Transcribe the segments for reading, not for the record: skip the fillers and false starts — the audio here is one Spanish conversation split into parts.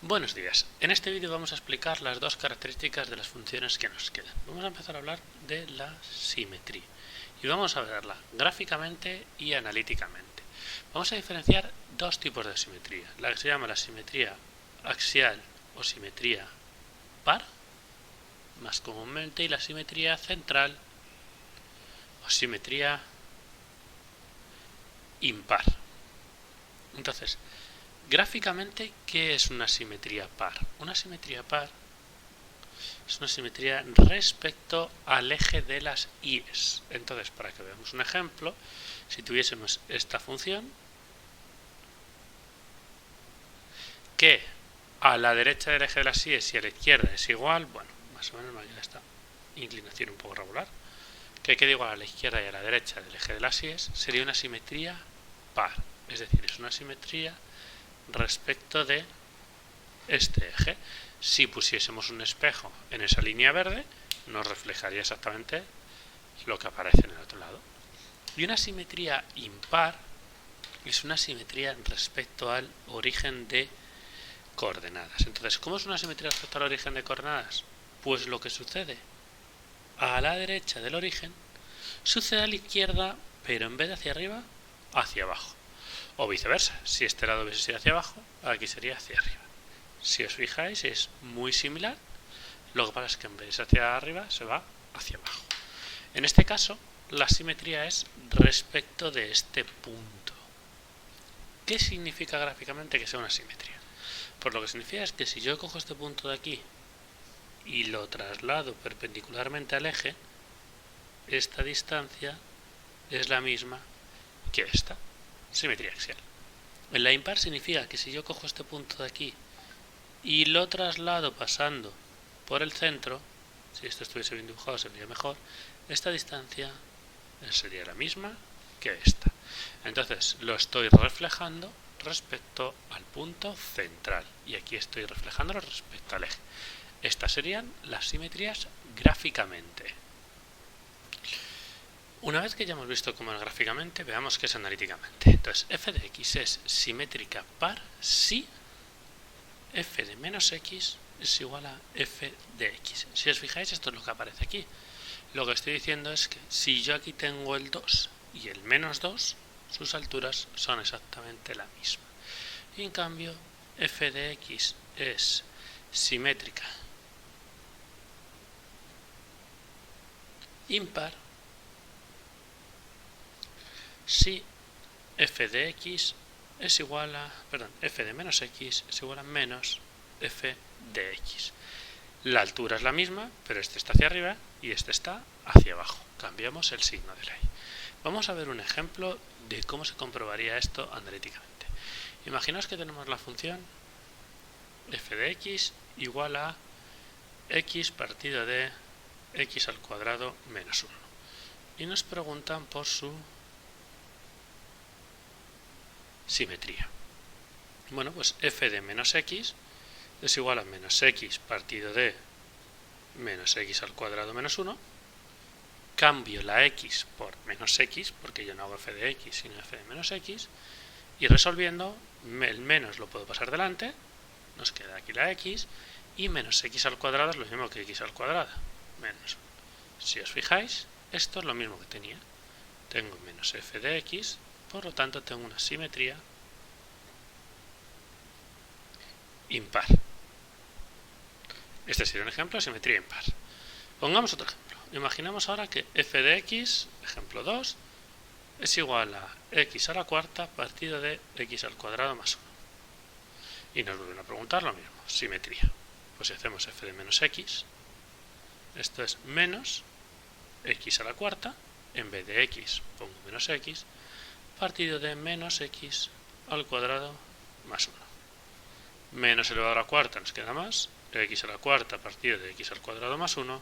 Buenos días. En este vídeo vamos a explicar las dos características de las funciones que nos quedan. Vamos a empezar a hablar de la simetría y vamos a verla gráficamente y analíticamente. Vamos a diferenciar dos tipos de simetría, la que se llama la simetría axial o simetría par, más comúnmente, y la simetría central o simetría impar. Entonces, gráficamente, ¿qué es una simetría par? Una simetría par es una simetría respecto al eje de las íes. Entonces, para que veamos un ejemplo, si tuviésemos esta función, que a la derecha del eje de las íes y a la izquierda es igual, bueno, más o menos me queda esta inclinación un poco regular, que quede igual a la izquierda y a la derecha del eje de las íes, sería una simetría par. Es decir, es una simetría respecto de este eje. Si pusiésemos un espejo en esa línea verde, nos reflejaría exactamente lo que aparece en el otro lado. Y una simetría impar es una simetría respecto al origen de coordenadas. Entonces, ¿cómo es una simetría respecto al origen de coordenadas? Pues lo que sucede a la derecha del origen sucede a la izquierda, pero en vez de hacia arriba, hacia abajo. O viceversa, si este lado hubiese sido hacia abajo, aquí sería hacia arriba. Si os fijáis, es muy similar, lo que pasa es que en vez de ser hacia arriba, se va hacia abajo. En este caso, la simetría es respecto de este punto. ¿Qué significa gráficamente que sea una simetría? Pues lo que significa es que si yo cojo este punto de aquí y lo traslado perpendicularmente al eje, esta distancia es la misma que esta, simetría axial. En la impar significa que si yo cojo este punto de aquí y lo traslado pasando por el centro, si esto estuviese bien dibujado sería mejor, esta distancia sería la misma que esta. Entonces lo estoy reflejando respecto al punto central y aquí estoy reflejándolo respecto al eje. Estas serían las simetrías gráficamente. Una vez que ya hemos visto cómo es gráficamente, veamos qué es analíticamente. Entonces, f de x es simétrica par si f de menos x es igual a f de x. Si os fijáis, esto es lo que aparece aquí. Lo que estoy diciendo es que si yo aquí tengo el 2 y el menos 2, sus alturas son exactamente la misma. Y en cambio, f de x es simétrica impar si f de x es igual a, f de menos x es igual a menos f de x. La altura es la misma, pero este está hacia arriba y este está hacia abajo. Cambiamos el signo de la y. Vamos a ver un ejemplo de cómo se comprobaría esto analíticamente. Imaginaos que tenemos la función f de x igual a x partido de x al cuadrado menos 1. Y nos preguntan por su simetría. Bueno, pues f de menos x es igual a menos x partido de menos x al cuadrado menos 1. Cambio la x por menos x, porque yo no hago f de x sino f de menos x, y resolviendo, el menos lo puedo pasar delante, nos queda aquí la x, y menos x al cuadrado es lo mismo que x al cuadrado, menos 1. Si os fijáis, esto es lo mismo que tenía. Tengo menos f de x, por lo tanto tengo una simetría impar. Este sería un ejemplo de simetría impar. Pongamos otro ejemplo. Imaginemos ahora que f de x, ejemplo 2, es igual a x a la cuarta partido de x al cuadrado más 1. Y nos vuelven a preguntar lo mismo, simetría. Pues si hacemos f de menos x, esto es menos x a la cuarta, en vez de x pongo menos x, partido de menos x al cuadrado más 1. Menos elevado a la cuarta nos queda más, x a la cuarta partido de x al cuadrado más 1,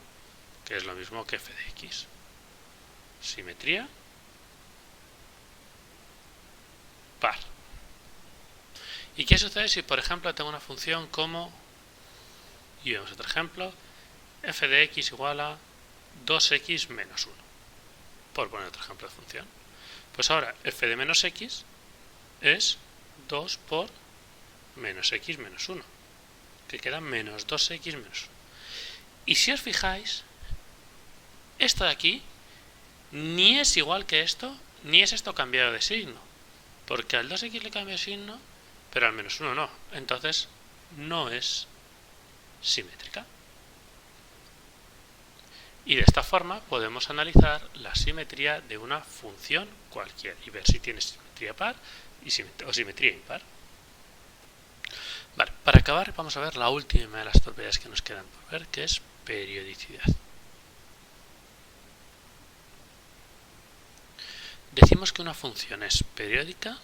que es lo mismo que f de x. Simetría par. ¿Y qué sucede si, por ejemplo, tengo una función como, y vemos otro ejemplo, f de x igual a 2x menos 1? Por poner otro ejemplo de función. Pues ahora f de menos x es 2 por menos x menos 1. que queda menos 2x menos 1. Y si os fijáis, esto de aquí ni es igual que esto, ni es esto cambiado de signo. Porque al 2x le cambio de signo, pero al menos 1 no. Entonces no es simétrica. Y de esta forma podemos analizar la simetría de una función cualquiera y ver si tiene simetría par o simetría impar. Vale, para acabar vamos a ver la última de las propiedades que nos quedan por ver, que es periodicidad. Decimos que una función es periódica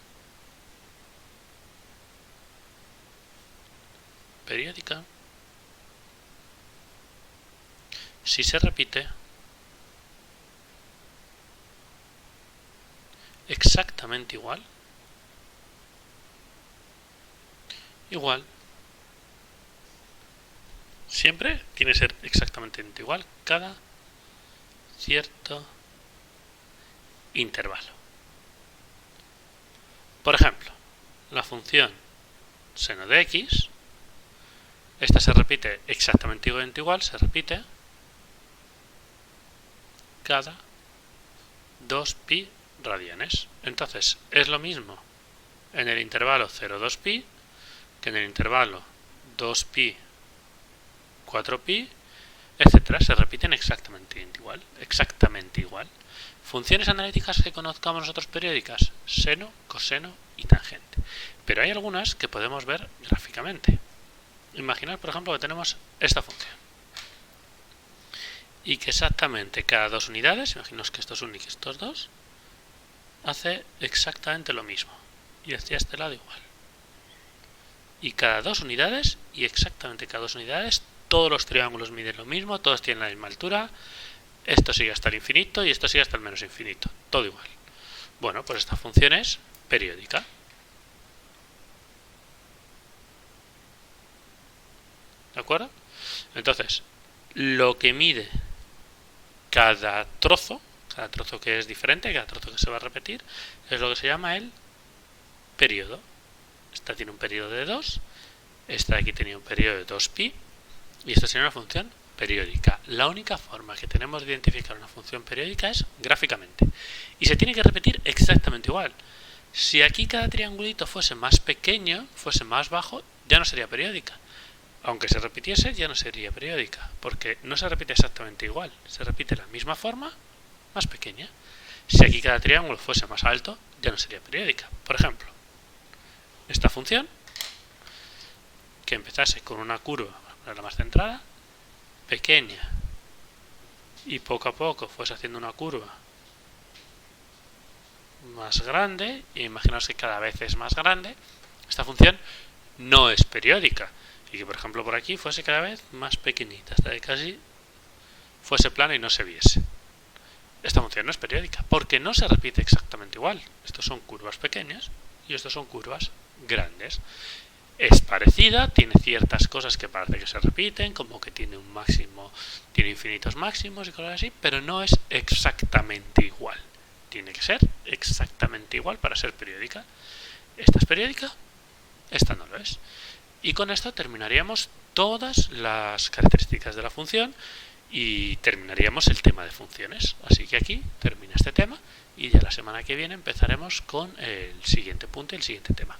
si se repite exactamente igual siempre tiene que ser exactamente igual cada cierto intervalo. Por ejemplo, la función seno de x, esta se repite exactamente igual, se repite cada 2pi radianes. Entonces es lo mismo en el intervalo 0,2pi que en el intervalo 2pi, 4pi, etcétera. Se repiten exactamente igual. Funciones analíticas que conozcamos nosotros periódicas: seno, coseno y tangente. Pero hay algunas que podemos ver gráficamente. Imaginad, por ejemplo, que tenemos esta función y que exactamente cada 2 unidades, imaginaos que esto es 1 y que esto es 2, hace exactamente lo mismo y hacia este lado igual. Y cada 2 unidades, y exactamente cada 2 unidades, todos los triángulos miden lo mismo, todos tienen la misma altura, esto sigue hasta el infinito y esto sigue hasta el menos infinito, todo igual. Bueno, pues esta función es periódica. ¿De acuerdo? Entonces, lo que mide cada trozo que es diferente, cada trozo que se va a repetir, es lo que se llama el periodo. Esta tiene un periodo de 2, esta de aquí tenía un periodo de 2pi, y esta sería una función periódica. La única forma que tenemos de identificar una función periódica es gráficamente. Y se tiene que repetir exactamente igual. Si aquí cada triangulito fuese más pequeño, fuese más bajo, ya no sería periódica. Aunque se repitiese, ya no sería periódica, porque no se repite exactamente igual. Se repite la misma forma, más pequeña. Si aquí cada triángulo fuese más alto, ya no sería periódica. Por ejemplo, esta función, que empezase con una curva, la más centrada, pequeña, y poco a poco fuese haciendo una curva más grande, e imaginaos que cada vez es más grande, esta función no es periódica. Y que, por ejemplo, por aquí fuese cada vez más pequeñita, hasta que casi fuese plana y no se viese. Esta función no es periódica, porque no se repite exactamente igual. Estos son curvas pequeñas y estos son curvas grandes. Es parecida, tiene ciertas cosas que parece que se repiten, como que tiene un máximo, tiene infinitos máximos y cosas así, pero no es exactamente igual. Tiene que ser exactamente igual para ser periódica. Esta es periódica, esta no lo es. Y con esto terminaríamos todas las características de la función y terminaríamos el tema de funciones. Así que aquí termina este tema y ya la semana que viene empezaremos con el siguiente punto y el siguiente tema.